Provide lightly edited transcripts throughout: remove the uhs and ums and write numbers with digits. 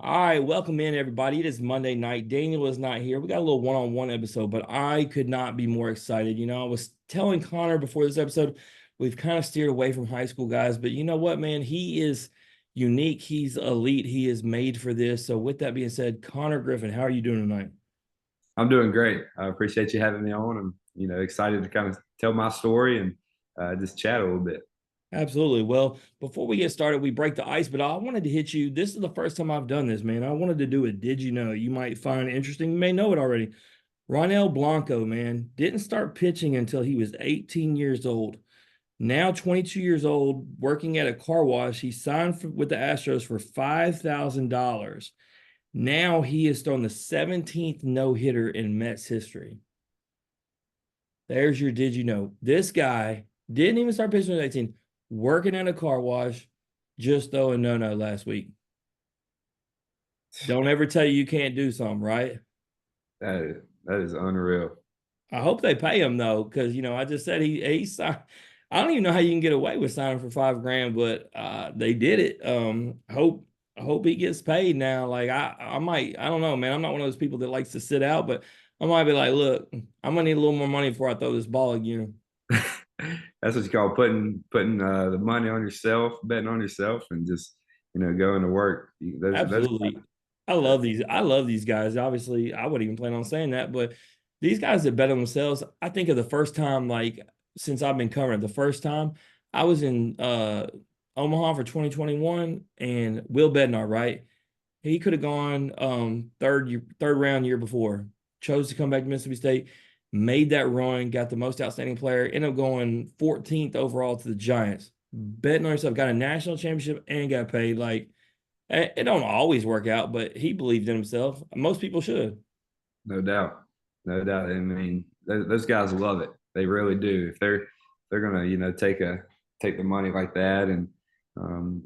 All right, welcome in everybody. It is Monday night. Daniel is not here. We got a little one-on-one episode, but I could not be more excited. I was telling Konnor before this episode, we've kind of steered away from high school guys, but you know what, man? He is unique. He's elite. He is made for this. So with that being said, Konnor Griffin, how are you doing tonight? I'm doing great. I appreciate you having me on. I'm, excited to kind of tell my story and just chat a little bit. Absolutely. Well, before we get started, we break the ice, but I wanted to hit you. This is the first time I've done this, man. I wanted to do it. Did you know? You might find it interesting. You may know it already. Ronel Blanco, man, didn't start pitching until he was 18 years old. Now 22 years old, working at a car wash. He signed with the Astros for $5,000. Now he has thrown the 17th no-hitter in Mets history. There's your did you know. This guy didn't even start pitching at 18, working at a car wash, just throwing no-no last week. Don't ever tell you can't do something, right? That is unreal. I hope they pay him though, because I just said he signed. I don't even know how you can get away with signing for $5,000, but they did it. I hope he gets paid now. Like I might, I don't know, man. I'm not one of those people that likes to sit out, but I might be like, look, I'm gonna need a little more money before I throw this ball again. That's what you call putting the money on yourself, betting on yourself, and just going to work. Those Absolutely. I love these guys. Obviously, I wouldn't even plan on saying that, but these guys that bet on themselves, I think of the first time, like since I've been covering it, the first time I was in Omaha for 2021 and Will Bednar, right? He could have gone third round year before, chose to come back to Mississippi State, made that run, got the most outstanding player, ended up going 14th overall to the Giants. Betting on himself, got a national championship and got paid. Like it don't always work out, but he believed in himself. Most people should. no doubt, no doubt. I mean, those guys love it. They really do. If they're gonna take the money like that and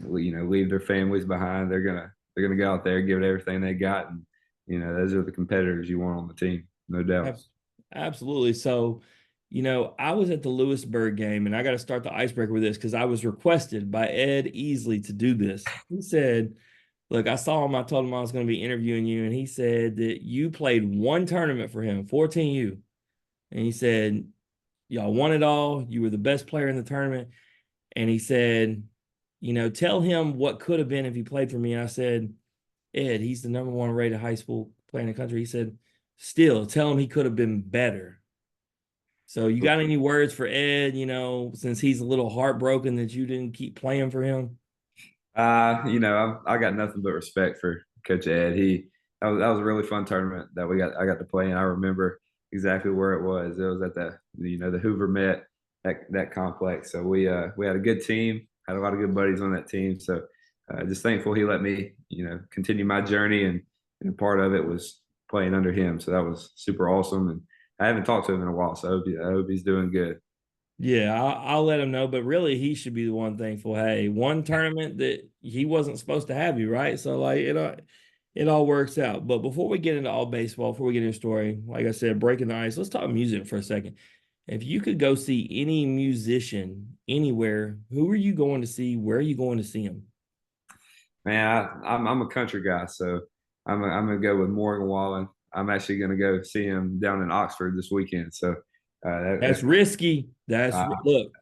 leave their families behind, they're gonna go out there, give it everything they got, and those are the competitors you want on the team, no doubt. Absolutely. So, I was at the Lewisburg game, and I got to start the icebreaker with this because I was requested by Ed Easley to do this. He said, look, I saw him. I told him I was going to be interviewing you, and he said that you played one tournament for him, 14U. And he said, y'all won it all. You were the best player in the tournament. And he said, tell him what could have been if he played for me. And I said, Ed, he's the number one rated high school player in the country. He said, still tell him he could have been better. So you got any words for Ed, since he's a little heartbroken that you didn't keep playing for him? I got nothing but respect for Coach Ed. That was a really fun tournament that I got to play in. I remember exactly where it was. It was at the Hoover Met, that complex. So we had a good team, had a lot of good buddies on that team. So just thankful he let me continue my journey, and part of it was playing under him. So that was super awesome. And I haven't talked to him in a while, so I hope he's doing good. Yeah, I'll let him know, but really he should be the one thankful. Hey, one tournament that he wasn't supposed to have you, right? So like it all works out. But before we get into all baseball, before we get into story, like I said, breaking the ice, let's talk music for a second. If you could go see any musician anywhere, who are you going to see? Where are you going to see him? Man, I'm a country guy, so I'm gonna go with Morgan Wallen. I'm actually gonna go see him down in Oxford this weekend. So That's risky. uh, Look,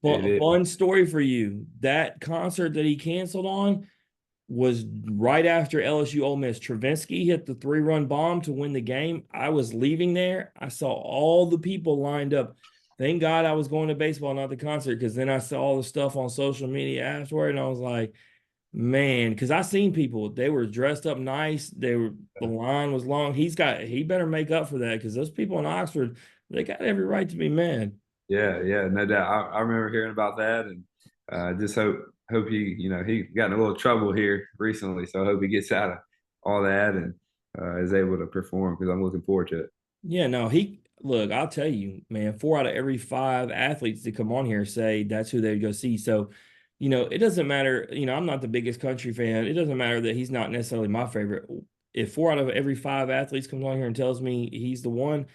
it is. fun story for you. That concert that he canceled on was right after LSU Ole Miss. Travinsky hit the 3-run bomb to win the game. I was leaving there. I saw all the people lined up. Thank God I was going to baseball, not the concert, because then I saw all the stuff on social media afterward, and I was like, man, because I seen people, they were dressed up nice. The line was long. He better make up for that because those people in Oxford, they got every right to be mad. Yeah, yeah, no doubt. I remember hearing about that, and just hope he got in a little trouble here recently. So I hope he gets out of all that and is able to perform because I'm looking forward to it. Yeah, no, look, I'll tell you, man, 4 out of every 5 athletes that come on here say that's who they'd go see. So, it doesn't matter, I'm not the biggest country fan. It doesn't matter that he's not necessarily my favorite. If 4 out of every 5 athletes comes on here and tells me he's the one,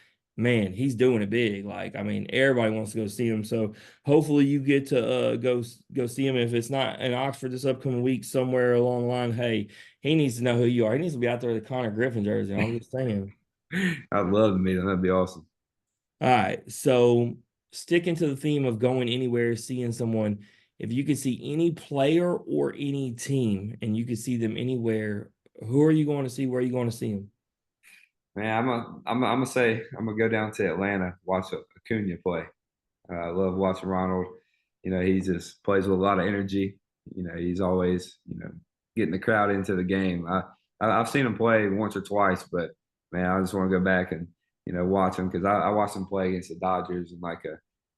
man, he's doing it big. Like, I mean, everybody wants to go see him. So hopefully you get to go see him. If it's not in Oxford this upcoming week, somewhere along the line, hey, he needs to know who you are. He needs to be out there with the Konnor Griffin jersey. I'm just saying. I'd love to meet him. That'd be awesome. All right. So sticking to the theme of going anywhere, seeing someone, if you could see any player or any team and you could see them anywhere, who are you going to see? Where are you going to see them? Man, I'm gonna say I'm gonna go down to Atlanta, watch Acuna play. I love watching Ronald. You know, he just plays with a lot of energy. You know, he's always, getting the crowd into the game. I've seen him play once or twice, but man, I just want to go back and watch him because I watched him play against the Dodgers in like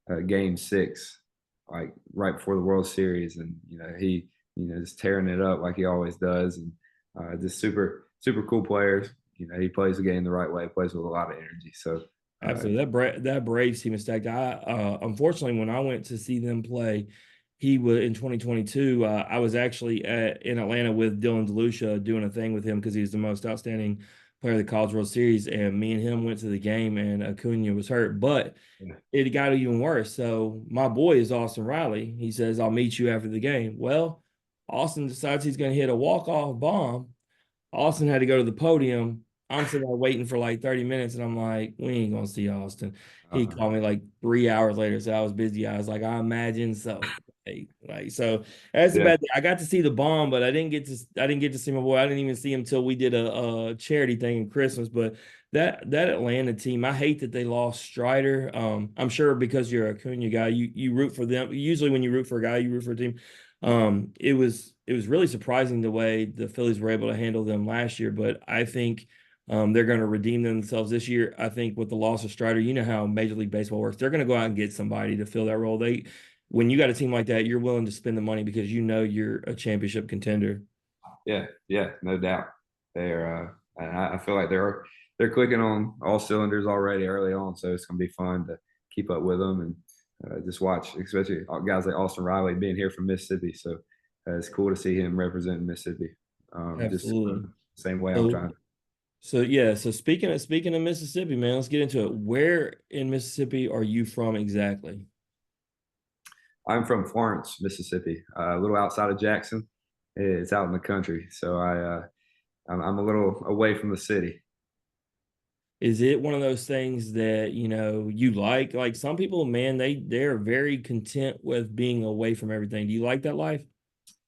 a game six, like right before the World Series, and he just tearing it up like he always does, and just super cool players. You know, he plays the game the right way, plays with a lot of energy. So Absolutely. That Braves team is stacked. Unfortunately, when I went to see them play, he was in 2022. I was actually in Atlanta with Dylan DeLucia doing a thing with him because he's the most outstanding player of the College World Series. And me and him went to the game, and Acuna was hurt, but yeah. it got even worse. So my boy is Austin Riley. He says, "I'll meet you after the game." Well, Austin decides he's going to hit a walk-off bomb. Austin had to go to the podium. I'm sitting there waiting for like 30 minutes, and I'm like, we ain't gonna see Austin. He Uh-uh. called me like 3 hours later, so I was busy. I was like, I imagine so. Like so that's the Yeah, bad thing. I got to see the bomb, but I didn't get to see my boy. I didn't even see him till we did a charity thing in Christmas. But that Atlanta team, I hate that they lost Strider. I'm sure because you're a Cunha guy, you root for them. Usually when you root for a guy, you root for a team. It was really surprising the way the Phillies were able to handle them last year, but I think they're going to redeem themselves this year. I think with the loss of Strider, you know how Major League Baseball works. They're going to go out and get somebody to fill that role. When you got a team like that, you're willing to spend the money because you know you're a championship contender. yeah, no doubt. And I feel like they're clicking on all cylinders already early on, so it's gonna be fun to keep up with them and just watch, especially guys like Austin Riley being here from Mississippi. So it's cool to see him representing Mississippi. Just Absolutely. same way I'm So, trying. so yeah. So speaking of Mississippi, man, let's get into it. Where in Mississippi are you from exactly? I'm from Florence, Mississippi, a little outside of Jackson. It's out in the country, so I'm a little away from the city. Is it one of those things that you like? Like some people, man, they're very content with being away from everything. Do you like that life?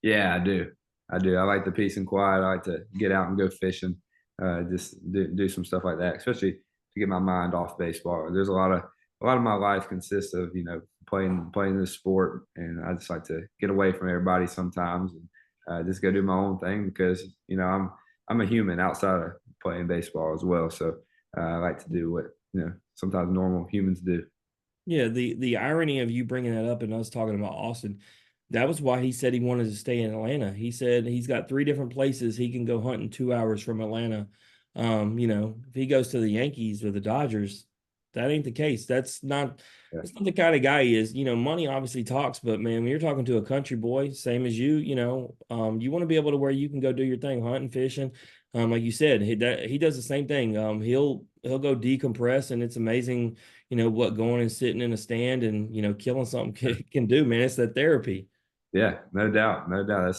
Yeah, I do. I do. I like the peace and quiet. I like to get out and go fishing, just do some stuff like that, especially to get my mind off baseball. There's a lot of my life consists of playing this sport, and I just like to get away from everybody sometimes and just go do my own thing because I'm a human outside of playing baseball as well. So I like to do what sometimes normal humans do. Yeah, the irony of you bringing that up and us talking about Austin, that was why he said he wanted to stay in Atlanta. He said he's got three different places he can go hunt in 2 hours from Atlanta. If he goes to the Yankees or the Dodgers, that ain't the case. Yeah, That's not the kind of guy he is. Money obviously talks, but man, when you're talking to a country boy, same as you, you want to be able to where you can go do your thing, hunting, fishing. Like you said, he does the same thing. He'll go decompress, and it's amazing what going and sitting in a stand and killing something can do, man. It's that therapy. yeah, no doubt, no doubt.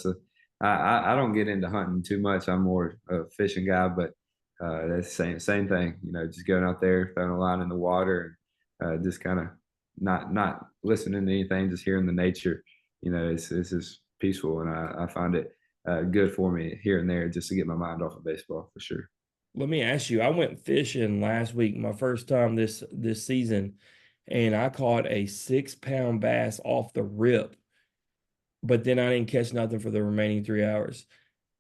I don't get into hunting too much. I'm more a fishing guy, but that's same thing. Just going out there, throwing a line in the water, and just kind of not listening to anything, just hearing the nature. It's just peaceful, and I find it good for me here and there just to get my mind off of baseball for sure. Let me ask you, I went fishing last week, my first time this season, and I caught a 6 pound bass off the rip, but then I didn't catch nothing for the remaining 3 hours.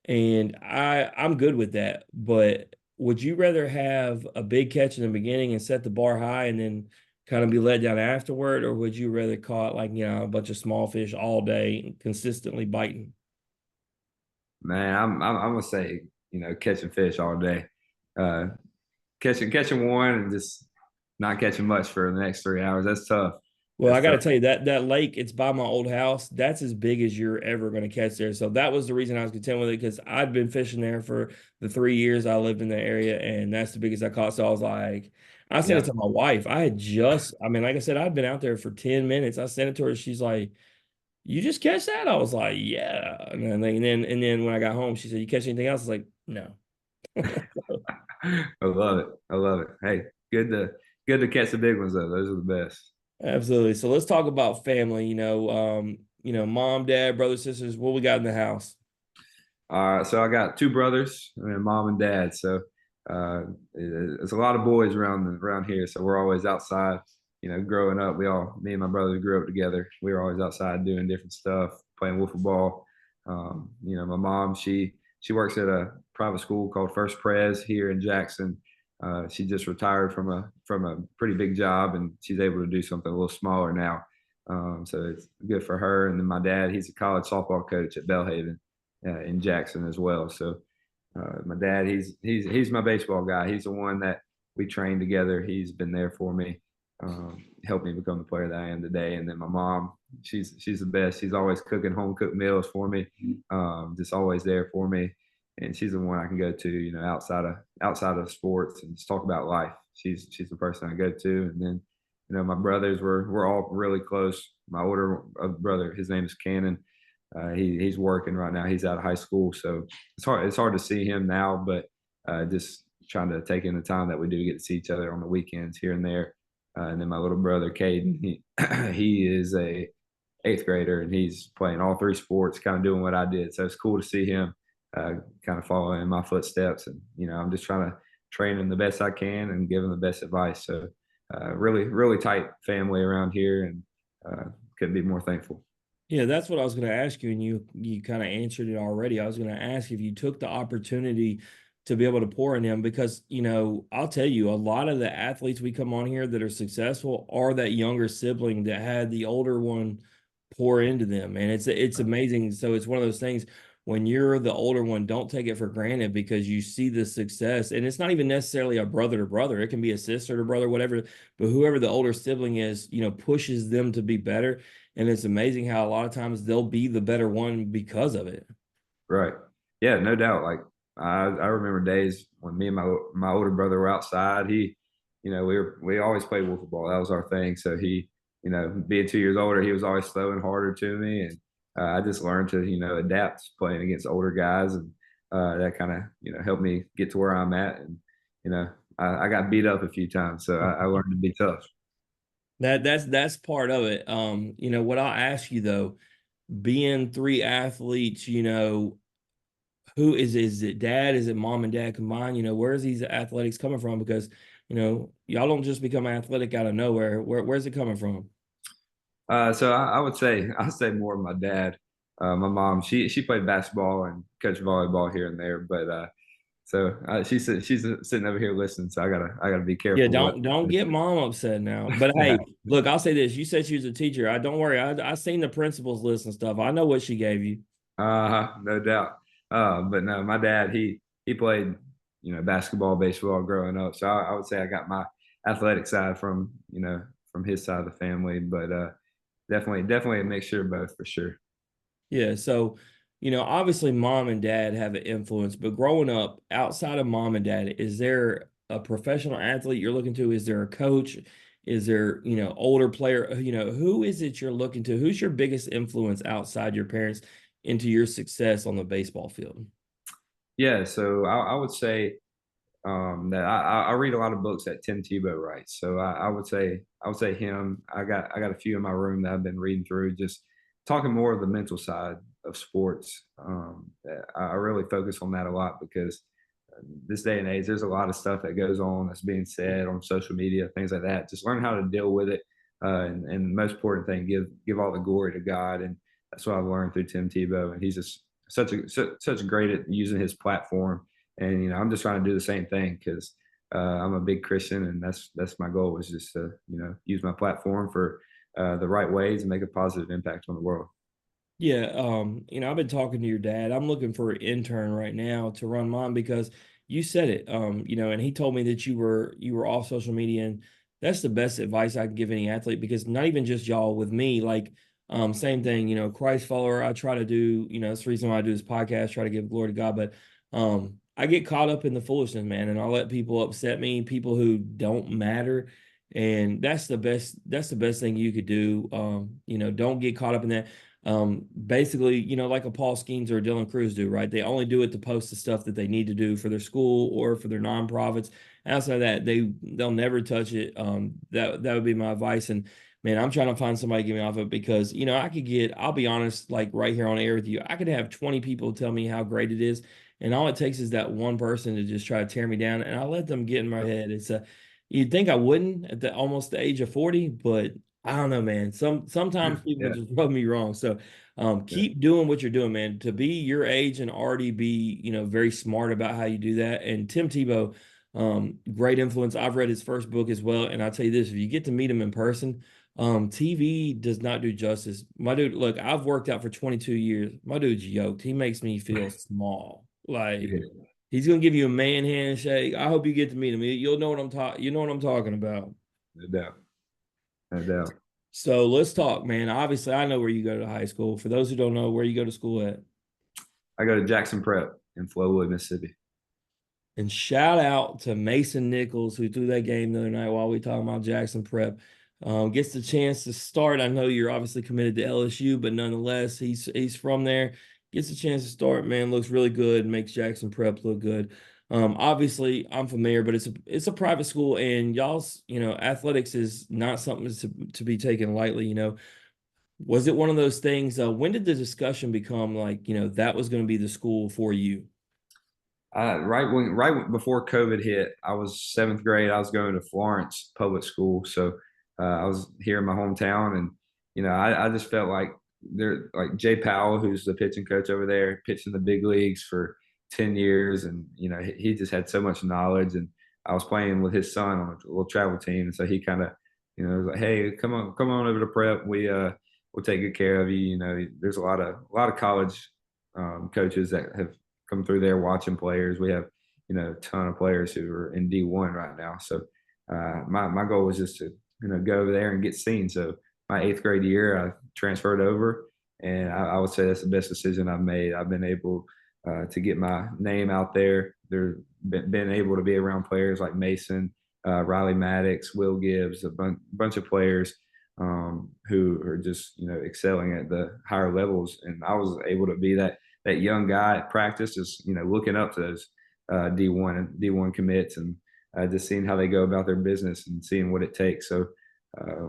And I'm good with that. But would you rather have a big catch in the beginning and set the bar high and then kind of be let down afterward, or would you rather caught like a bunch of small fish all day and consistently biting? Man, I'm gonna say catching fish all day, uh, catching one and just not catching much for the next 3 hours. That's tough. Well, I That's got to tough. tell you that lake, it's by my old house. That's as big as you're ever going to catch there. So that was the reason I was content with it because I'd been fishing there for the 3 years I lived in the area, and that's the biggest I caught. So I was like, I sent it Yep. to my wife. I mean, like I said, I'd been out there for 10 minutes. I sent it to her. She's like, "You just catch that?" I was like, "Yeah." And then when I got home, she said, "You catch anything else?" I was like, "No." I love it. I love it. Hey, good to catch the big ones though. Those are the best. Absolutely. So let's talk about family. Mom, dad, brothers, sisters. What we got in the house? So I got two brothers and mom and dad. So it's a lot of boys around here. So we're always outside. Growing up, me and my brothers grew up together. We were always outside doing different stuff, playing wiffle ball. My mom, she works at a private school called First Pres here in Jackson. She just retired from a pretty big job, and she's able to do something a little smaller now. So it's good for her. And then my dad, he's a college softball coach at Belhaven in Jackson as well. So my dad, he's my baseball guy. He's the one that we trained together. He's been there for me, helped me become the player that I am today. And then my mom, she's the best. She's always cooking home cooked meals for me, just always there for me. And she's the one I can go to, outside of sports and just talk about life. She's the person I go to. And then, my brothers we're all really close. My older brother, his name is Cannon. He's working right now. He's out of high school, so it's hard to see him now. But just trying to take in the time that we do get to see each other on the weekends here and there. And then my little brother Caden, he he is a eighth grader and he's playing all three sports, kind of doing what I did. So it's cool to see him uh, kind of following in my footsteps. And I'm just trying to train him the best I can and give him the best advice. So really, really tight family around here, and couldn't be more thankful. Yeah, that's what I was going to ask you, and you kind of answered it already. I was going to ask if you took the opportunity to be able to pour in them because, I'll tell you, a lot of the athletes we come on here that are successful are that younger sibling that had the older one pour into them, and it's amazing. So it's one of those things when you're the older one, don't take it for granted because you see the success, and it's not even necessarily a brother to brother. It can be a sister to brother, whatever. But whoever the older sibling is, pushes them to be better. And it's amazing how a lot of times they'll be the better one because of it. Right. Yeah, no doubt. Like I remember days when me and my older brother were outside. We always played wiffle ball. That was our thing. So he, being 2 years older, he was always throwing harder to me, and I just learned to adapt playing against older guys, and that kind of helped me get to where I'm at. And I got beat up a few times, so I learned to be tough. That's part of it. What I'll ask you though, being three athletes, who is it dad? Is it mom and dad combined? Where's these athletics coming from? Because, y'all don't just become athletic out of nowhere. Where's it coming from? So I would say I'd say more of my dad. My mom, she played basketball and coached volleyball here and there, but she's sitting over here listening, so I gotta be Yeah, careful what. don't get mom upset now. But hey, look, I'll say this. You said she was a teacher. I don't worry. I seen the principal's list and stuff. I know what she gave you. No doubt. But no, my dad he played basketball, baseball growing up, so I would say I got my athletic side from his side of the family, but definitely a mixture of both for sure. Yeah. So, obviously mom and dad have an influence, but growing up outside of mom and dad, is there a professional athlete you're looking to? Is there a coach? Is there, older player? Who is it you're looking to? Who's your biggest influence outside your parents into your success on the baseball field? Yeah, so I would say that I read a lot of books that Tim Tebow writes. So I would say him. I got a few in my room that I've been reading through, just talking more of the mental side of sports. I really focus on that a lot because this day and age, there's a lot of stuff that goes on that's being said on social media, things like that. Just learn how to deal with it, and the most important thing, give all the glory to God, and that's what I've learned through Tim Tebow, and he's just such great at using his platform, and I'm just trying to do the same thing because I'm a big Christian, and that's my goal is just to use my platform for the right ways and make a positive impact on the world. Yeah, I've been talking to your dad. I'm looking for an intern right now to run mine because you said it. And he told me that you were off social media, and that's the best advice I can give any athlete because not even just y'all with me, like same thing, Christ follower. I try to do, that's the reason why I do this podcast, try to give glory to God. But I get caught up in the foolishness, man, and I'll let people upset me, people who don't matter. And that's the best thing you could do. Don't get caught up in that. Basically, like a Paul Skeens or a Dylan Cruz do, right? They only do it to post the stuff that they need to do for their school or for their nonprofits. Outside of that, they'll never touch it. That would be my advice. And man, I'm trying to find somebody to get me off of it because, I'll be honest, like right here on air with you, I could have 20 people tell me how great it is. And all it takes is that one person to just try to tear me down, and I let them get in my head. You'd think I wouldn't at almost the age of 40, but I don't know, man. Sometimes people Yeah, just rub me wrong. So yeah. keep doing what you're doing, man. To be your age and already be, very smart about how you do that. And Tim Tebow, great influence. I've read his first book as well. And I'll tell you this, if you get to meet him in person, TV does not do justice. My dude, look, I've worked out for 22 years. My dude's yoked. He makes me feel small. Like Yeah, he's gonna give you a man handshake. I hope you get to meet him. You'll know what you know what I'm talking about. no doubt, no doubt. So let's talk, man. Obviously, I know where you go to high school. For those who don't know, where you go to school at. I go to Jackson Prep in Flowood, Mississippi. And shout out to Mason Nichols, who threw that game the other night while we talking about Jackson Prep. Gets the chance to start. I know you're obviously committed to LSU, but nonetheless, he's from there. Gets a chance to start, man. Looks really good. Makes Jackson Prep look good. Obviously, I'm familiar, but it's a private school, and y'all's athletics is not something to be taken lightly. Was it one of those things? When did the discussion become like that was going to be the school for you? Right before COVID hit, I was seventh grade. I was going to Florence Public School, so I was here in my hometown, and I just felt like like Jay Powell, who's the pitching coach over there, pitched in the big leagues for 10 years, and he just had so much knowledge. And I was playing with his son on a little travel team, and so he kind of was like, "Hey, come on over to prep. We'll take good care of you." There's a lot of college coaches that have come through there watching players. We have, a ton of players who are in D1 right now. So my goal was just to, go over there and get seen. So my eighth grade year, I transferred over, and I would say that's the best decision I've made. I've been able to get my name out there. There's been able to be around players like Mason, Riley Maddox, Will Gibbs, a bunch of players who are just, excelling at the higher levels. And I was able to be that young guy at practice, just looking up to those D1 commits, and just seeing how they go about their business and seeing what it takes. So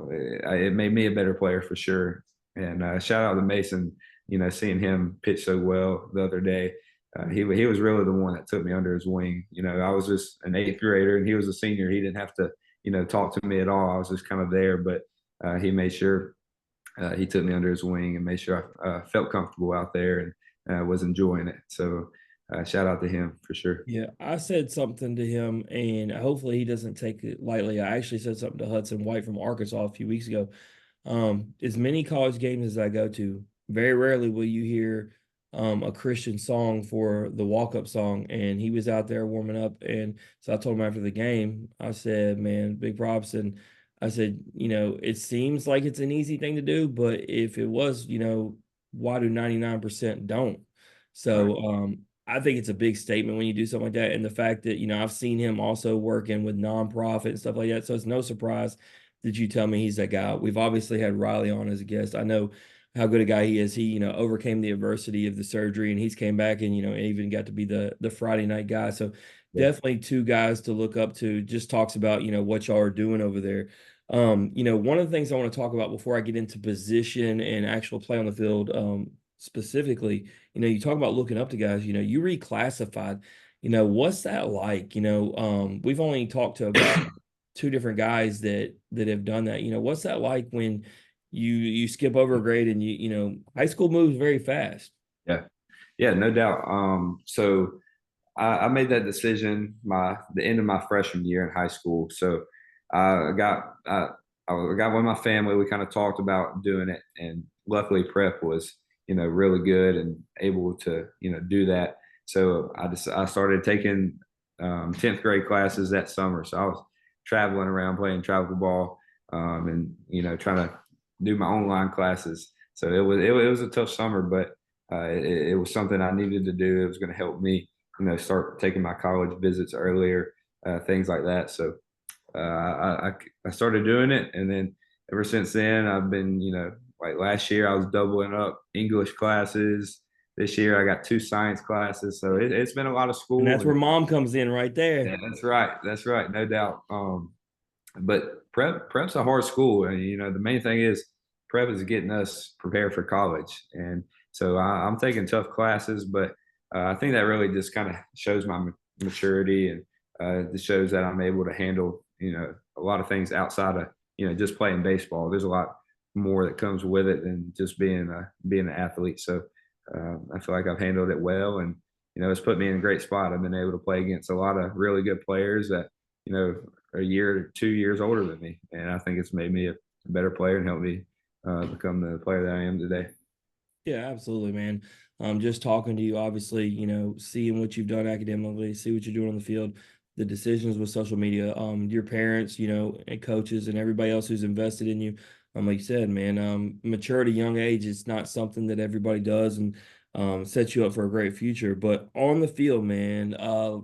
it made me a better player for sure. And shout out to Mason, seeing him pitch so well the other day. He was really the one that took me under his wing. I was just an eighth grader and he was a senior. He didn't have to talk to me at all. I was just kind of there, but he made sure he took me under his wing and made sure I felt comfortable out there and was enjoying it. So shout out to him for sure. Yeah, I said something to him, and hopefully he doesn't take it lightly. I actually said something to Hudson White from Arkansas a few weeks ago. As many college games as I go to, very rarely will you hear a Christian song for the walk-up song. And he was out there warming up. And so I told him after the game, I said, man, big props. And I said, it seems like it's an easy thing to do, but if it was, why do 99% don't? Right. So I think it's a big statement when you do something like that. And the fact that, I've seen him also working with nonprofit and stuff like that. So it's no surprise that you tell me he's that guy. We've obviously had Riley on as a guest. I know how good a guy he is. He, overcame the adversity of the surgery, and he's came back and, even got to be the Friday night guy. So Yeah. definitely two guys to look up to. Just talks about, what y'all are doing over there. One of the things I want to talk about before I get into position and actual play on the field, specifically, you talk about looking up to guys, you reclassified, what's that like? We've only talked to about two different guys that have done that. What's that like when you skip over a grade and high school moves very fast. Yeah. Yeah, no doubt. So I made that decision the end of my freshman year in high school. So I got with my family. We kind of talked about doing it, and luckily prep was really good and able to do that. So I started taking 10th grade classes that summer. So I was traveling around playing travel ball, and trying to do my online classes. So it was a tough summer, but it was something I needed to do. It was going to help me start taking my college visits earlier, things like that. So I started doing it, and then ever since then, I've been, like last year, I was doubling up English classes. This year, I got 2 science classes, so it's been a lot of And school. that's And where mom comes in right yeah, there. that's right, no doubt. But prep's a hard school, and the main thing is prep is getting us prepared for college, and so I'm taking tough classes, but I think that really just kind of shows my maturity, and just shows that I'm able to handle a lot of things outside of just playing baseball. There's a lot more that comes with it than just being an athlete. So I feel like I've handled it well, and it's put me in a great spot. I've been able to play against a lot of really good players that a year or 2 years older than me, and I think it's made me a better player and helped me become the player that I am today. Yeah, absolutely, man. Just talking to you, obviously, seeing what you've done academically, see what you're doing on the field, the decisions with social media, your parents, and coaches and everybody else who's invested in you. Like you said, man, mature at a young age, it's not something that everybody does and sets you up for a great future. But on the field, man, I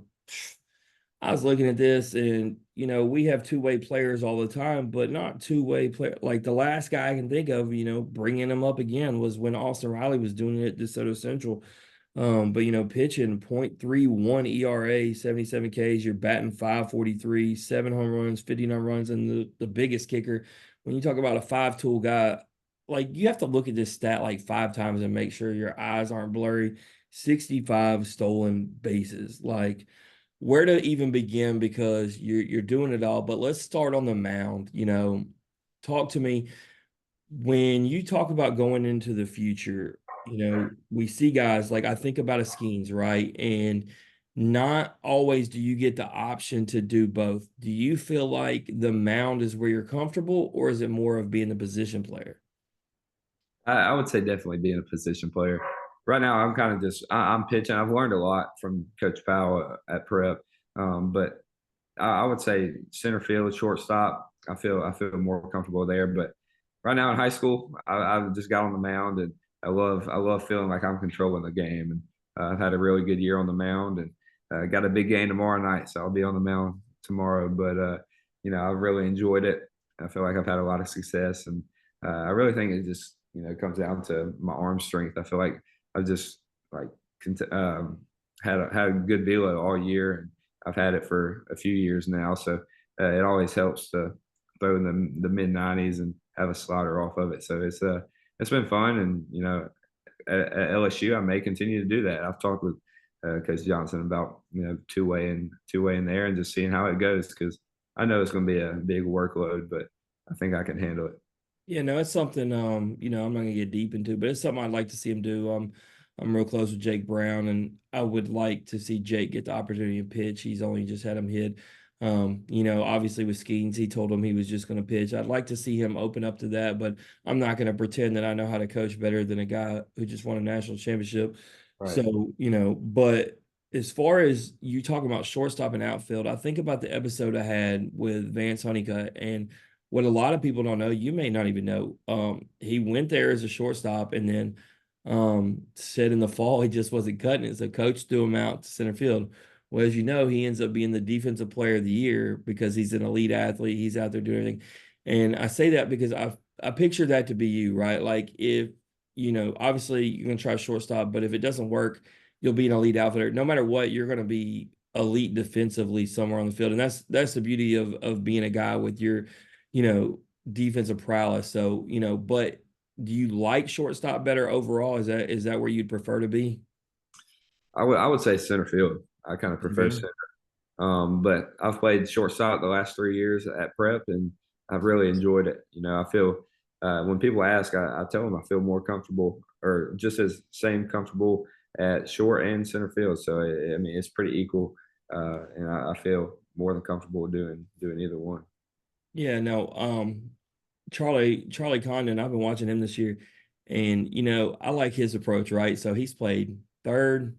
was looking at this and, we have two-way players all the time, but not two-way player. Like the last guy I can think of, bringing him up again was when Austin Riley was doing it at DeSoto Central. But, pitching .31 ERA, 77 Ks, you're batting 543, 7 home runs, 59 runs. And the biggest kicker, when you talk about a five-tool guy, like you have to look at this stat like 5 times and make sure your eyes aren't blurry. 65 stolen bases. Like, where to even begin because you're doing it all. But let's start on the mound. Talk to me when you talk about going into the future. We see guys like I think about a Skeens, right? And not always do you get the option to do both. Do you feel like the mound is where you're comfortable, or is it more of being a position player? I would say definitely being a position player. Right now, I'm kind of just I'm pitching. I've learned a lot from Coach Powell at Prep, but I would say center field, shortstop. I feel more comfortable there. But right now in high school, I just got on the mound, and I love feeling like I'm controlling the game. And I've had a really good year on the mound, and got a big game tomorrow night, so I'll be on the mound tomorrow. But I've really enjoyed it. I feel like I've had a lot of success, and I really think it just comes down to my arm strength. I feel like I've just like had a good velo all year, and I've had it for a few years now, so it always helps to throw in the mid 90s and have a slider off of it. So it's been fun, and at LSU I may continue to do that. I've talked with Coach Johnson about two way in there and just seeing how it goes because I know it's going to be a big workload, but I think I can handle it. Yeah, no, it's something I'm not gonna get deep into, but it's something I'd like to see him do. I'm real close with Jake Brown, and I would like to see Jake get the opportunity to pitch. He's only just had him hit. Obviously with Skeens, he told him he was just gonna pitch. I'd like to see him open up to that, but I'm not gonna pretend that I know how to coach better than a guy who just won a national championship. Right. So, but as far as you talking about shortstop and outfield, I think about the episode I had with Vance Honeycutt and what a lot of people don't know, you may not even know. He went there as a shortstop and then said in the fall he just wasn't cutting it. So coach threw him out to center field. Well, as you know, he ends up being the defensive player of the year because he's an elite athlete. He's out there doing everything. And I say that because I picture that to be you, right? Like if, obviously you're gonna try shortstop, but if it doesn't work, you'll be an elite outfielder. No matter what, you're gonna be elite defensively somewhere on the field. And that's the beauty of being a guy with your you know, defensive prowess. So, but do you like shortstop better overall? Is that where you'd prefer to be? I would say center field. I kind of prefer Yeah. center. But I've played shortstop the last 3 years at prep, and I've really enjoyed it. I feel when people ask, I tell them I feel more comfortable or just as same comfortable at short and center field. So I mean, it's pretty equal, and I feel more than comfortable doing either one. Yeah, no. Charlie Condon, I've been watching him this year, and I like his approach, right? So he's played third,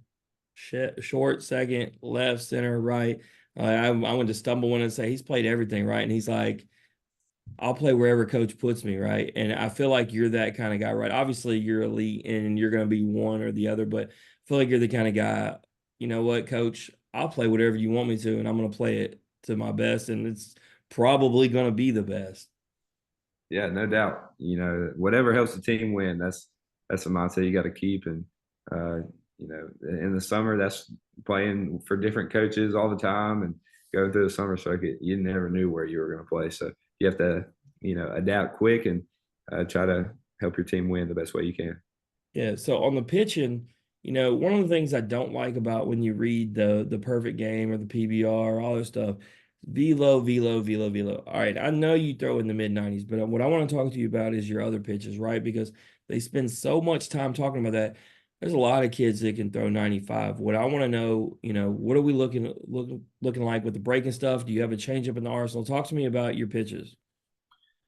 short, second, left, center, right. I went to stumble one and say he's played everything, right? And he's like, I'll play wherever coach puts me, right? And I feel like you're that kind of guy, right? Obviously, you're elite and you're going to be one or the other, but I feel like you're the kind of guy. you know what, coach, I'll play whatever you want me to, and I'm going to play it to my best, and it's probably going to be the best. Yeah, no doubt. Whatever helps the team win, that's a mindset you got to keep. And uh, in the summer, that's playing for different coaches all the time and going through the summer circuit. You never knew where you were going to play, so you have to adapt quick and try to help your team win the best way you can. Yeah. So on the pitching, one of the things I don't like about when you read the perfect game or the PBR, all this stuff, velo, velo, velo, velo. All right, I know you throw in the mid 90s, but what I want to talk to you about is your other pitches, right? Because they spend so much time talking about that. There's a lot of kids that can throw 95. What I want to know, what are we looking like with the breaking stuff? Do you have a changeup in the arsenal? Talk to me about your pitches.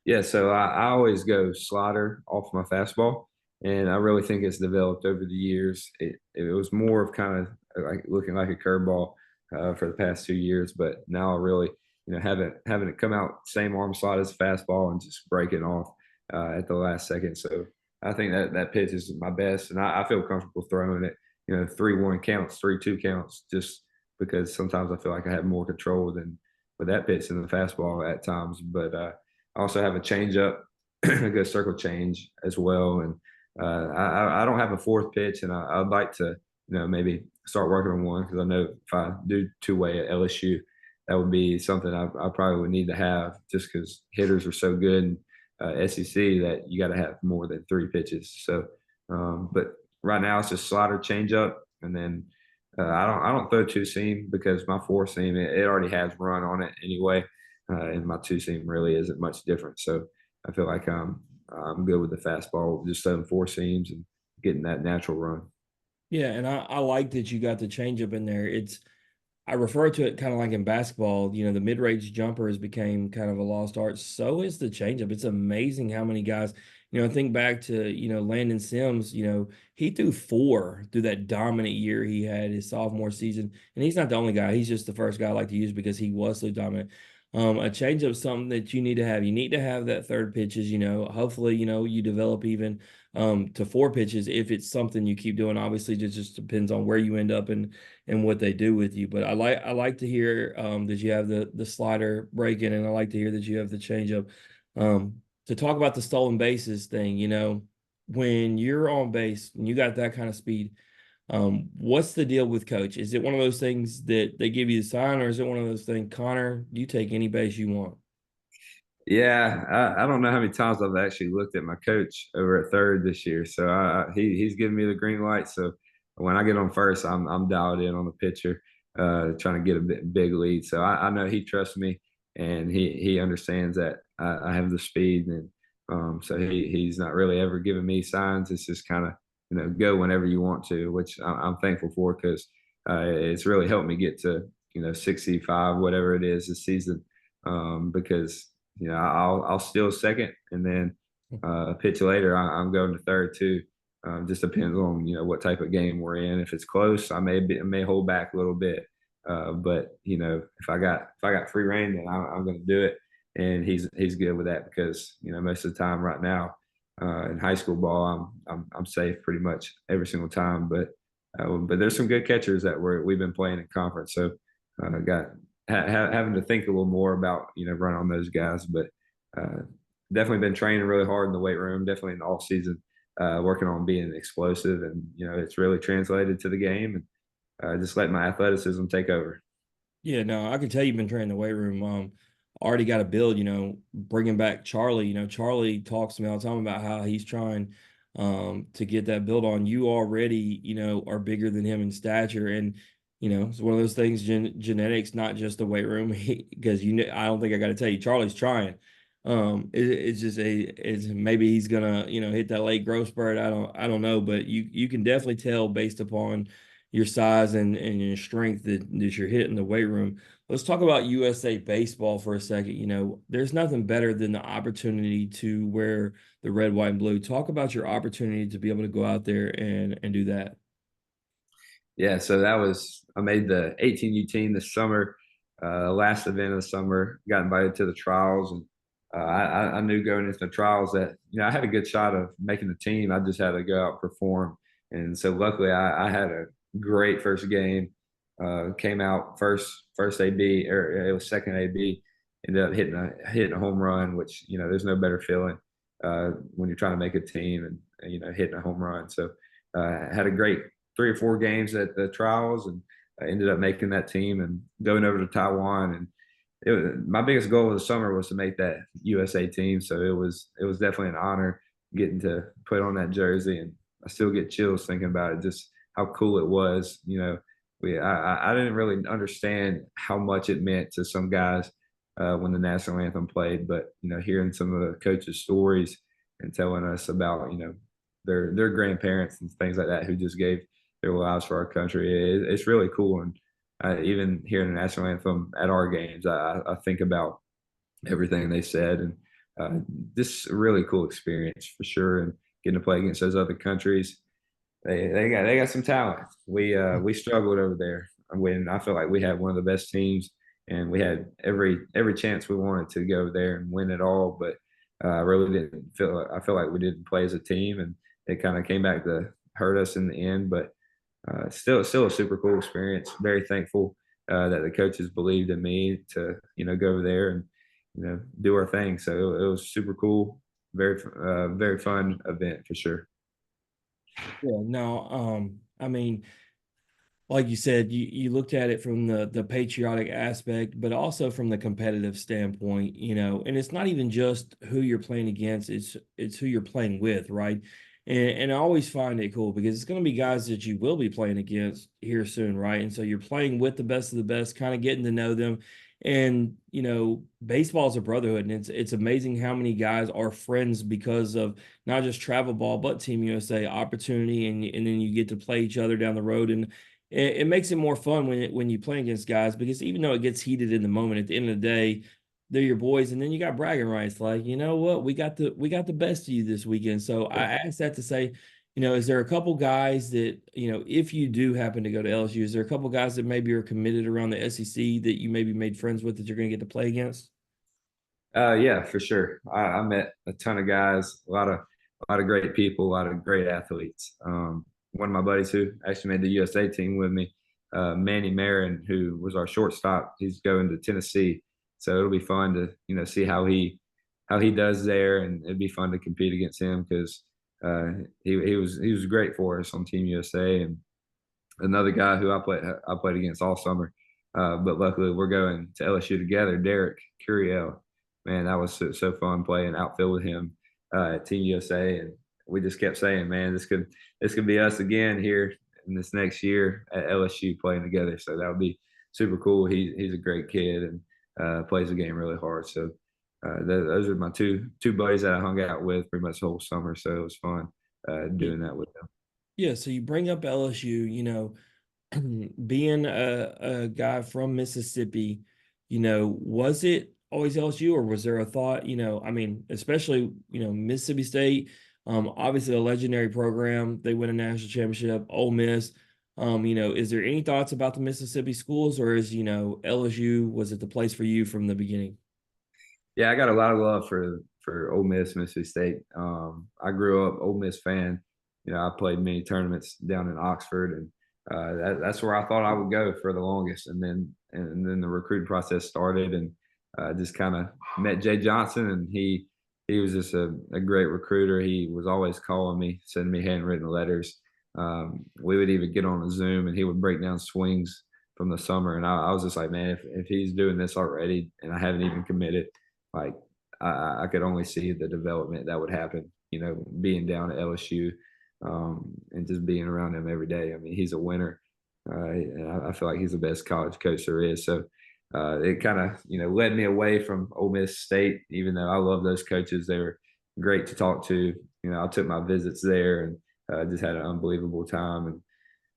Yeah, so I always go slider off my fastball, and I really think it's developed over the years. It was more of kind of like looking like a curveball for the past 2 years, but now I really having it come out same arm slot as fastball and just break it off at the last second. So I think that pitch is my best, and I feel comfortable throwing it. 3-1 counts, 3-2 counts, just because sometimes I feel like I have more control than with that pitch than the fastball at times, but. I also have a changeup, a good circle change as well. And I don't have a fourth pitch, and I'd like to, maybe start working on one because I know if I do two-way at LSU, that would be something I probably would need to have just because hitters are so good in SEC that you got to have more than three pitches. So, but right now it's just slider changeup, and then I don't throw two seam because my four seam it already has run on it anyway and my two seam really isn't much different. So I feel like I'm good with the fastball, just throwing four seams and getting that natural run. Yeah, and I like that you got the changeup in there. I refer to it kind of like in basketball, the mid-range jumper has became kind of a lost art. So is the changeup. It's amazing how many guys, think back to, Landon Sims, he threw four through that dominant year he had his sophomore season. And he's not the only guy. He's just the first guy I like to use because he was so dominant. A changeup is something that you need to have. You need to have that third pitches, hopefully, you develop even to four pitches if it's something you keep doing. Obviously, it just depends on where you end up and what they do with you. But I like to hear that you have the slider breaking, and I like to hear that you have the changeup. To talk about the stolen bases thing, when you're on base, when you got that kind of speed, what's the deal with coach? Is it one of those things that they give you the sign, or is it one of those things, Konnor, you take any base you want? Yeah, I don't know how many times I've actually looked at my coach over at third this year. So he's giving me the green light. So when I get on first, I'm dialed in on the pitcher, trying to get a big lead. So I know he trusts me, and he understands that I have the speed, and so he's not really ever giving me signs. It's just kind of go whenever you want to, which I'm thankful for because it's really helped me get to 65 whatever it is this season because I'll steal second, and then a pitch later, I'm going to third too. Just depends on what type of game we're in. If it's close, I may hold back a little bit. But if I got free reign, then I'm going to do it. And he's good with that because most of the time right now in high school ball, I'm safe pretty much every single time. But there's some good catchers that we've been playing in conference, so got having to think a little more about running on those guys. But uh, definitely been training really hard in the weight room. Definitely in the off season, working on being explosive, and it's really translated to the game. And just letting my athleticism take over. Yeah, no, I can tell you've been training the weight room. Already got a build, bringing back Charlie. Charlie talks to me all the time about how he's trying to get that build on. You already, are bigger than him in stature. And, it's one of those things, genetics, not just the weight room, because I don't think I got to tell you, Charlie's trying. It's just it's maybe he's gonna, hit that late growth spurt. I don't know, but you can definitely tell based upon your size and your strength that you're hitting the weight room. Let's talk about USA baseball for a second. There's nothing better than the opportunity to wear the red, white, and blue. Talk about your opportunity to be able to go out there and do that. Yeah, so I made the 18U team this summer. Last event of the summer, got invited to the trials, and I knew going into the trials that I had a good shot of making the team. I just had to go out and perform, and so luckily I had a great first game. Came out first AB, or it was second AB. Ended up hitting a home run, which there's no better feeling when you're trying to make a team and hitting a home run. So had a great 3 or 4 games at the trials, and I ended up making that team and going over to Taiwan. And my biggest goal of the summer was to make that USA team. So it was definitely an honor getting to put on that jersey, and I still get chills thinking about it. Just how cool it was. I didn't really understand how much it meant to some guys when the national anthem played, but hearing some of the coaches' stories and telling us about their grandparents and things like that who just gave their lives for our country, it's really cool. And even hearing the national anthem at our games, I think about everything they said, and uh, this a really cool experience for sure. And getting to play against those other countries, they got some talent. We struggled over there when I feel like we had one of the best teams, and we had every chance we wanted to go there and win it all. But I really didn't feel. I feel like we didn't play as a team, and it kind of came back to hurt us in the end. But still a super cool experience. Very thankful that the coaches believed in me to go over there and do our thing. So it was super cool. Very fun event for sure. Yeah, no, I mean, like you said, you looked at it from the patriotic aspect, but also from the competitive standpoint, and it's not even just who you're playing against, it's who you're playing with, right? And I always find it cool because it's going to be guys that you will be playing against here soon, right? And so you're playing with the best of the best, kind of getting to know them. And baseball is a brotherhood, and it's amazing how many guys are friends because of not just travel ball, but Team USA opportunity, and then you get to play each other down the road, and it makes it more fun when you play against guys, because even though it gets heated in the moment, at the end of the day, they're your boys, and then you got bragging rights. Like, you know what, we got the best of you this weekend. So I asked that to say, is there a couple guys that if you do happen to go to LSU, is there a couple guys that maybe are committed around the SEC that you maybe made friends with that you're going to get to play against? Yeah, for sure. I met a ton of guys, a lot of great people, a lot of great athletes. One of my buddies who actually made the USA team with me, Manny Marin, who was our shortstop, he's going to Tennessee, so it'll be fun to see how he does there, and it'd be fun to compete against him because he was great for us on Team USA. And another guy who I played against all summer. But luckily, we're going to LSU together. Derek Curiel, man, that was so fun playing outfield with him at Team USA, and we just kept saying, man, this could be us again here in this next year at LSU playing together. So that would be super cool. He's a great kid and plays the game really hard. So those are my two buddies that I hung out with pretty much the whole summer. So it was fun doing that with them. Yeah, so you bring up LSU, being a guy from Mississippi, was it always LSU, or was there a thought, I mean, especially, Mississippi State, obviously a legendary program, they win a national championship, Ole Miss. Is there any thoughts about the Mississippi schools, or is, LSU, was it the place for you from the beginning? Yeah, I got a lot of love for Ole Miss, Mississippi State. I grew up Ole Miss fan. I played many tournaments down in Oxford, and that's where I thought I would go for the longest. And then the recruiting process started, and just kind of met Jay Johnson, and he was just a great recruiter. He was always calling me, sending me handwritten letters. We would even get on a Zoom, and he would break down swings from the summer, and I was just like, man, if he's doing this already, and I haven't even committed, like I could only see the development that would happen, being down at LSU, and just being around him every day. I mean, he's a winner, and I feel like he's the best college coach there is. So it kind of, led me away from Ole Miss State, even though I love those coaches. They were great to talk to. I took my visits there and just had an unbelievable time.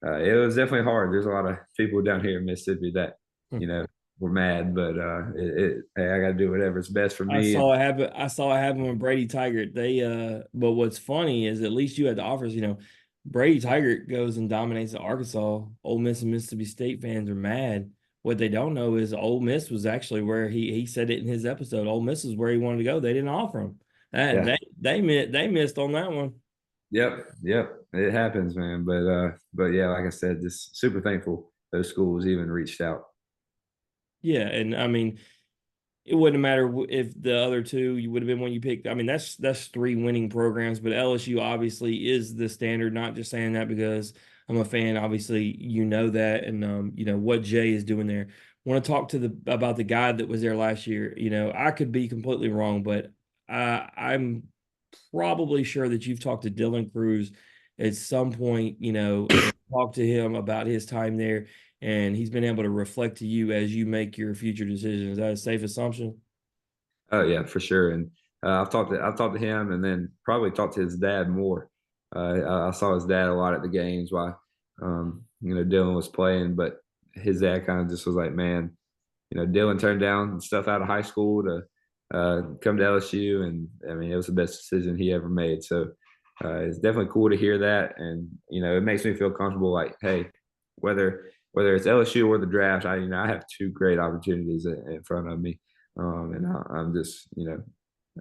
And it was definitely hard. There's a lot of people down here in Mississippi that, you know, were mad, but hey, I got to do whatever's best for I me. And saw it happen. I saw it happen with Brady Tigert. But what's funny is at least you had the offers. Brady Tigert goes and dominates the Arkansas. Ole Miss and Mississippi State fans are mad. What they don't know is Ole Miss was actually where he said it in his episode. Ole Miss is where he wanted to go. They didn't offer him. That yeah, they missed on that one. yep, it happens, man. But yeah, like I said, just super thankful those schools even reached out. Yeah, and I mean, it wouldn't matter if the other two you would have been one you picked. I mean, that's three winning programs, but LSU obviously is the standard. Not just saying that because I'm a fan. Obviously, you know that, and you know what Jay is doing there. Want to talk to the about the guy that was there last year. You know, I could be completely wrong, but I'm probably sure that you've talked to Dylan Cruz at some point. You know, and talked to him about his time there and he's been able to reflect to you as you make your future decisions. Is that a safe assumption? Oh yeah, for sure. And I've talked to him, and then probably talked to his dad more. I saw his dad a lot at the games while Dylan was playing, but his dad kind of just was like, man, Dylan turned down stuff out of high school to come to LSU, and I mean, it was the best decision he ever made. So it's definitely cool to hear that, and it makes me feel comfortable. Like, hey, whether it's LSU or the draft, I have two great opportunities in front of me, and I'm just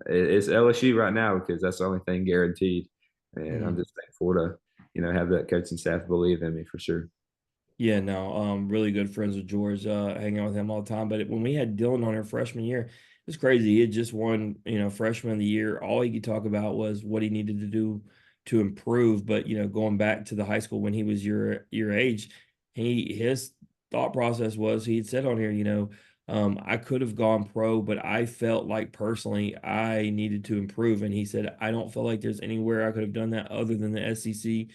it's LSU right now because that's the only thing guaranteed, and I'm Mhm. just thankful to have that coaching staff believe in me for sure. Yeah, no, really good friends with George, hanging out with him all the time. But when we had Dylan on our freshman year, it's crazy. He had just won, freshman of the year. All he could talk about was what he needed to do to improve. But going back to the high school when he was your age, his thought process was he'd said on here, I could have gone pro, but I felt like personally I needed to improve. And he said, I don't feel like there's anywhere I could have done that other than the SEC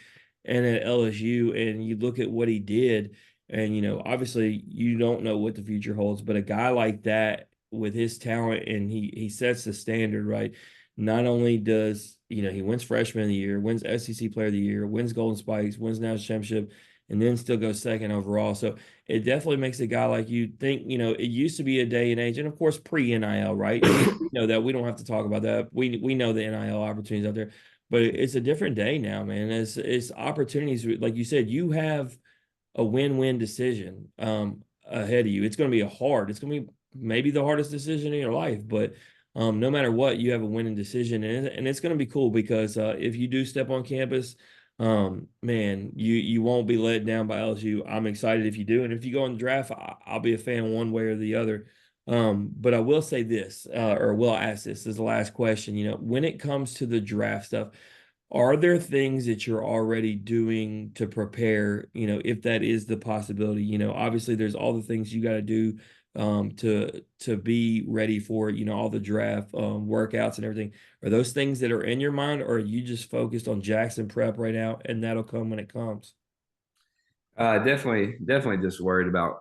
and at LSU, and you look at what he did, and obviously you don't know what the future holds, but a guy like that with his talent and he sets the standard, right? Not only does he wins freshman of the year, wins SEC player of the year, wins Golden Spikes, wins national championship, and then still goes second overall. So it definitely makes a guy like you think, it used to be a day and age, and of course pre-NIL, right? We know that we don't have to talk about that. We know the NIL opportunities out there, but it's a different day now, man. It's opportunities. Like you said, you have a win-win decision ahead of you. It's going to be it's going to be maybe the hardest decision in your life, but no matter what, you have a winning decision, and it's going to be cool because if you do step on campus, man, you won't be let down by LSU. I'm excited if you do, and if you go in the draft, I'll be a fan one way or the other. But I will say this, or will ask this as the last question. When it comes to the draft stuff, are there things that you're already doing to prepare, if that is the possibility? Obviously there's all the things you got to do to be ready for, all the draft workouts and everything. Are those things that are in your mind, or are you just focused on Jackson prep right now and that'll come when it comes? Definitely just worried about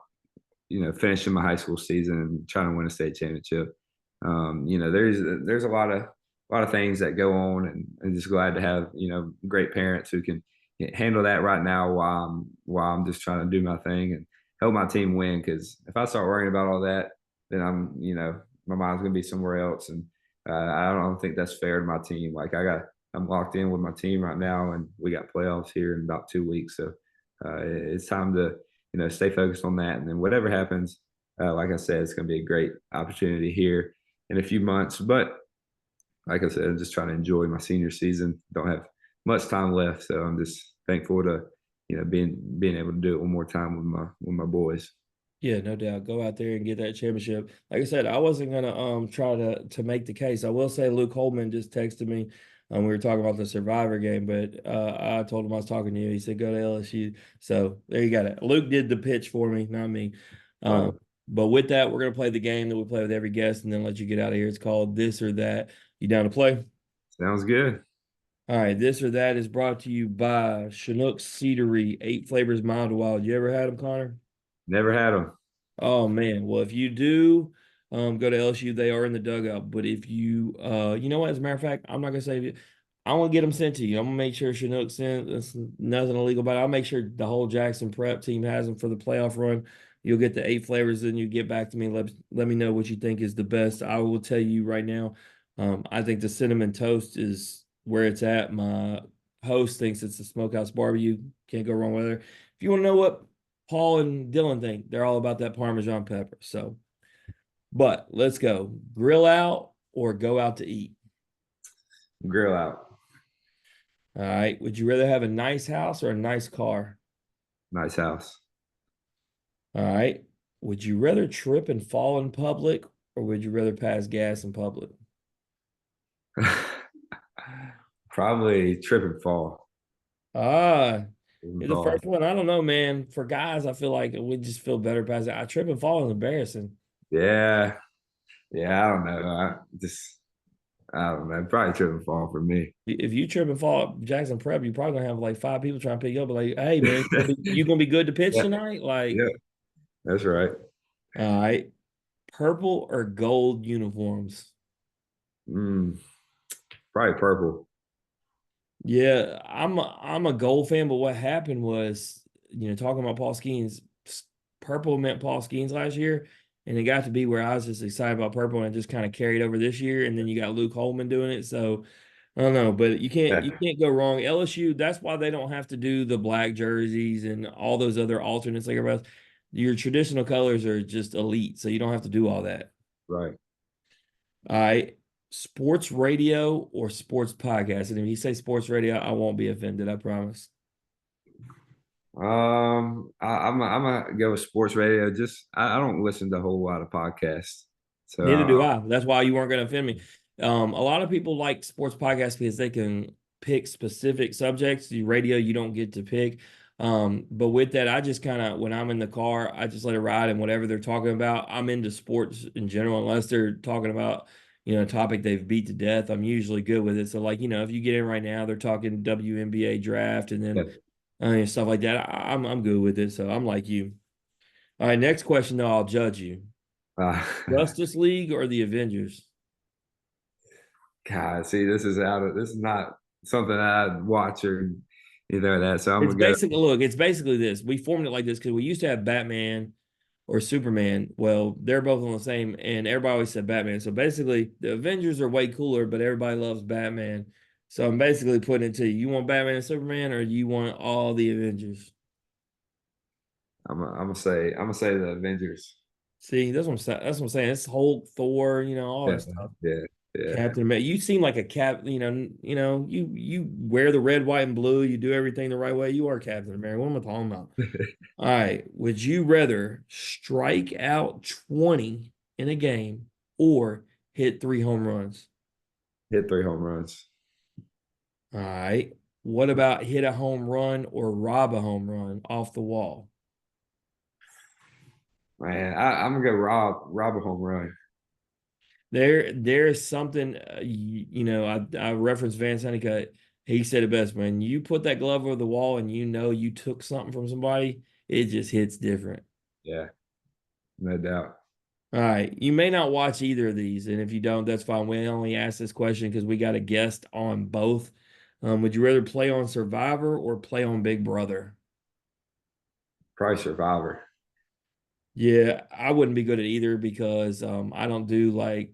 finishing my high school season and trying to win a state championship. There's a lot of things that go on, and just glad to have great parents who can handle that right now while I'm just trying to do my thing and help my team win. Because if I start worrying about all that, then my mind's gonna be somewhere else, and I don't think that's fair to my team. Like I'm locked in with my team right now, and we got playoffs here in about 2 weeks, so it's time to stay focused on that. And then whatever happens, like I said, it's going to be a great opportunity here in a few months. But like I said, I'm just trying to enjoy my senior season. Don't have much time left, so I'm just thankful to being able to do it one more time with my boys. Yeah, no doubt. Go out there and get that championship. Like I said, I wasn't gonna try to make the case. I will say Luke Holman just texted me. We were talking about the Survivor game, but I told him I was talking to you. He said go to LSU. So there you got it. Luke did the pitch for me, not me. Um, Love it. but with that, we're gonna play the game that we play with every guest, and then let you get out of here. It's called This or That. You down to play? Sounds good. All right, This or That is brought to you by Chinook Ceadery, 8 flavors mild to wild. You ever had them, Connor? Never had them. Oh man. Well, if you do go to LSU, they are in the dugout. But if you you know what, as a matter of fact, I'm not gonna say it. I want to get them sent to you. I'm gonna make sure Chinook sent. There's nothing illegal about it. I'll make sure the whole Jackson prep team has them for the playoff run. You'll get the 8 flavors, then you get back to me. Let me know what you think is the best. I will tell you right now. I think the cinnamon toast is where it's at. My host thinks it's the smokehouse barbecue. Can't go wrong with it. If you want to know what Paul and Dylan think, they're all about that Parmesan pepper. So, but let's go grill out or go out to eat. Grill out. All right. Would you rather have a nice house or a nice car? Nice house. All right. Would you rather trip and fall in public, or would you rather pass gas in public? Probably trip and fall. Ah, Trip and the fall. first one, I don't know, man. For guys, I feel like we just feel better passing. I trip and fall is embarrassing. Yeah, yeah. I don't know. I don't know. Probably trip and fall for me. If you trip and fall at Jackson Prep, you're probably gonna have like five people trying to pick you up. Like, hey man, you gonna be good to pitch Yeah, tonight? Like, yeah. That's right. all right, purple or gold uniforms? Mm, probably purple. Yeah, I'm a gold fan, but what happened was, talking about Paul Skeens, purple meant Paul Skeens last year, and it got to be where I was just excited about purple and it just kind of carried over this year, and then you got Luke Holman doing it. So I don't know, but you can't Yeah, you can't go wrong. LSU, that's why they don't have to do the black jerseys and all those other alternates like everybody else. Your traditional colors are just elite, so you don't have to do all that. right. All right. Sports radio or sports podcast? And if you say sports radio, I won't be offended, I promise. I'm gonna go with sports radio. Just I don't listen to a whole lot of podcasts, so Neither do I. That's why you weren't going to offend me. A lot of people like sports podcasts because they can pick specific subjects. The radio, you don't get to pick. But with that, I just kind of, when I'm in the car, I just let it ride and whatever they're talking about. I'm into sports in general, unless they're talking about, a topic they've beat to death. I'm usually good with it. So, like, if you get in right now, they're talking WNBA draft and yeah. then stuff like that. I'm good with it. So I'm like you. All right, next question, though, I'll judge you. Uh, Justice League or the Avengers? God, see, this is not something I'd watch or either of that. So I'm It's gonna go. basically look, it's basically this. We formed it like this because we used to have Batman or Superman. Well, they're both on the same, and everybody always said Batman. So basically, the Avengers are way cooler, but everybody loves Batman. So I'm basically putting it to you: you want Batman and Superman, or do you want all the Avengers? I'm gonna say the Avengers. See, that's what I'm saying. That's what I'm saying. It's Hulk, Thor, all Yeah, that stuff. yeah, yeah. Captain America. You seem like a cap. You wear the red, white, and blue. You do everything the right way. You are Captain America. What am I talking about? All right. Would you rather strike out 20 in a game or hit 3 home runs? Hit 3 home runs. All right. What about hit a home run or rob a home run off the wall? Man, I'm gonna go rob a home run. There's something, I referenced Van Honeycutt. He said it best, man. You put that glove over the wall and you took something from somebody, it just hits different. Yeah, no doubt. All right. You may not watch either of these, and if you don't, that's fine. We only asked this question because we got a guest on both. Would you rather play on Survivor or play on Big Brother? Probably Survivor. Yeah, I wouldn't be good at either because I don't do like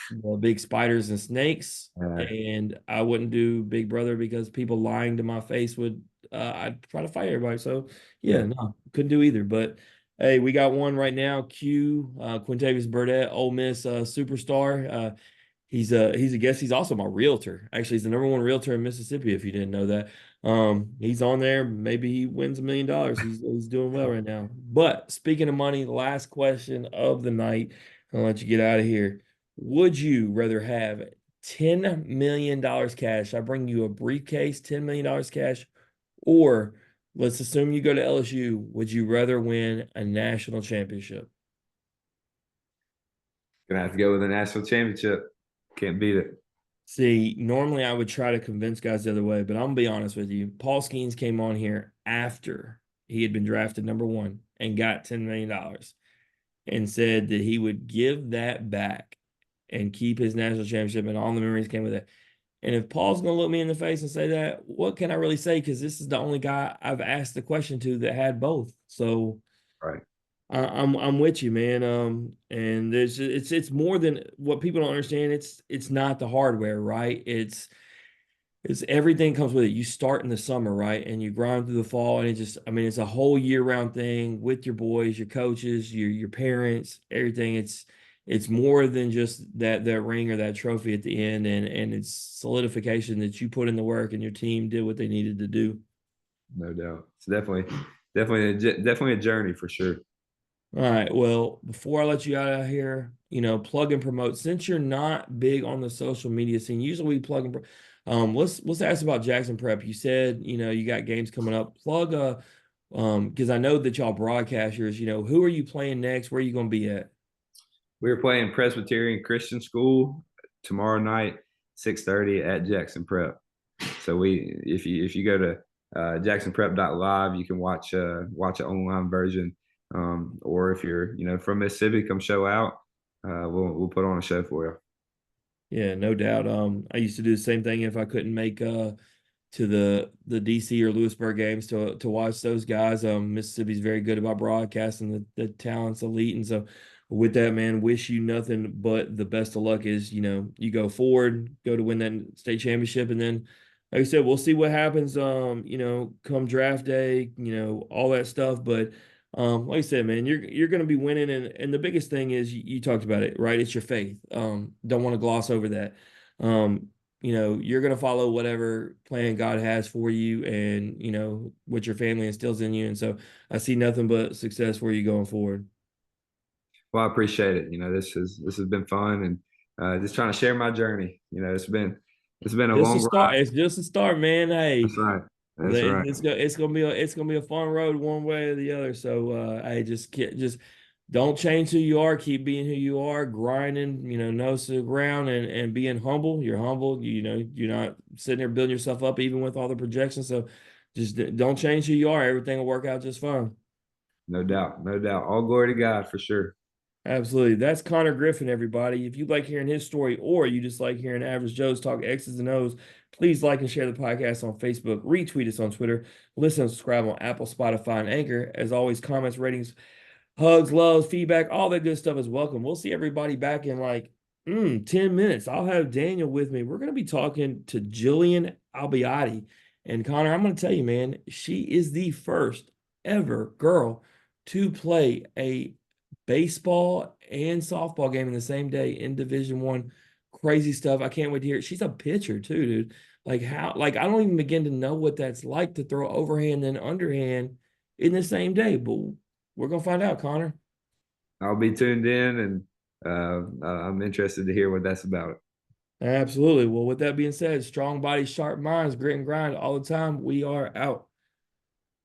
the big spiders and snakes, Uh, and I wouldn't do Big Brother because people lying to my face would I'd try to fight everybody. So yeah, yeah, no, couldn't do either. But hey, we got one right now. Q Quintavious Burdett, Ole Miss superstar. He's a guest. He's also my realtor. Actually, he's the number one realtor in Mississippi. If you didn't know that, he's on there. Maybe he wins $1 million. He's doing well right now. But speaking of money, last question of the night. I'll let you get out of here. Would you rather have $10 million cash? I bring you a briefcase, $10 million cash, or let's assume you go to LSU. Would you rather win a national championship? gonna have to go with a national championship. Can't beat it. See, normally I would try to convince guys the other way, but I'm gonna be honest with you. Paul Skeens came on here after he had been drafted number one and got $10 million and said that he would give that back and keep his national championship and all the memories came with it. And if Paul's gonna look me in the face and say that, what can I really say? Because this is the only guy I've asked the question to that had both. So Right. I'm with you, man. And it's more than what people don't understand. It's not the hardware, right? It's everything comes with it. You start in the summer, right? And you grind through the fall, and it's a whole year round thing with your boys, your coaches, your parents, everything. It's more than just that ring or that trophy at the end, and it's solidification that you put in the work and your team did what they needed to do. No doubt. It's definitely a journey for sure. All right. Well, before I let you out of here, plug and promote. Since you're not big on the social media scene, usually we plug and let's ask about Jackson Prep. You said, you got games coming up. Plug because I know that y'all broadcasters, who are you playing next? Where are you gonna be at? We were playing Presbyterian Christian School tomorrow night, 6:30 at Jackson Prep. So if you go to jacksonprep.live, you can watch an online version. Or if you're from Mississippi, come show out. We'll put on a show for you. Yeah, no doubt. I used to do the same thing if I couldn't make to the DC or Lewisburg games to watch those guys. Mississippi's very good about broadcasting. The talent's elite, and so with that, man, wish you nothing but the best of luck. Is you go forward, go to win that state championship, and then, like I said, we'll see what happens. Come draft day, all that stuff. But like I said, man, you're going to be winning, and the biggest thing is you talked about it, right? It's your faith. Don't want to gloss over that. Um, you're going to follow whatever plan God has for you and, what your family instills in you. And so I see nothing but success for you going forward. Well, I appreciate it. This has been fun, and just trying to share my journey. It's been a Just a long start. ride. It's just a start, man. That's Hey, right. That's right. it's gonna be a fun road one way or the other. So hey, just don't change who you are. Keep being who you are, grinding, nose to the ground and being humble. You're humble. You're not sitting there building yourself up even with all the projections. So just don't change who you are. Everything will work out just fine. No doubt. No doubt. All glory to God for sure. Absolutely. That's Konnor Griffin, everybody. If you like hearing his story or you just like hearing Average Joe's talk X's and O's, please like and share the podcast on Facebook, retweet us on Twitter, listen and subscribe on Apple, Spotify, and Anchor. As always, comments, ratings, hugs, loves, feedback, all that good stuff is welcome. We'll see everybody back in like 10 minutes. I'll have Daniel with me. We're going to be talking to Jillian Albiati. And Konnor, I'm going to tell you, man, she is the first ever girl to play a baseball and softball game in the same day in Division 1. Crazy stuff. I can't wait to hear it. She's a pitcher too, dude. Like how, like I don't even begin to know what that's like to throw overhand and underhand in the same day, but we're gonna find out, Konnor. I'll be tuned in, and I'm interested to hear what that's about. Absolutely. Well, with that being said, strong bodies, sharp minds, grit and grind all the time. We are out.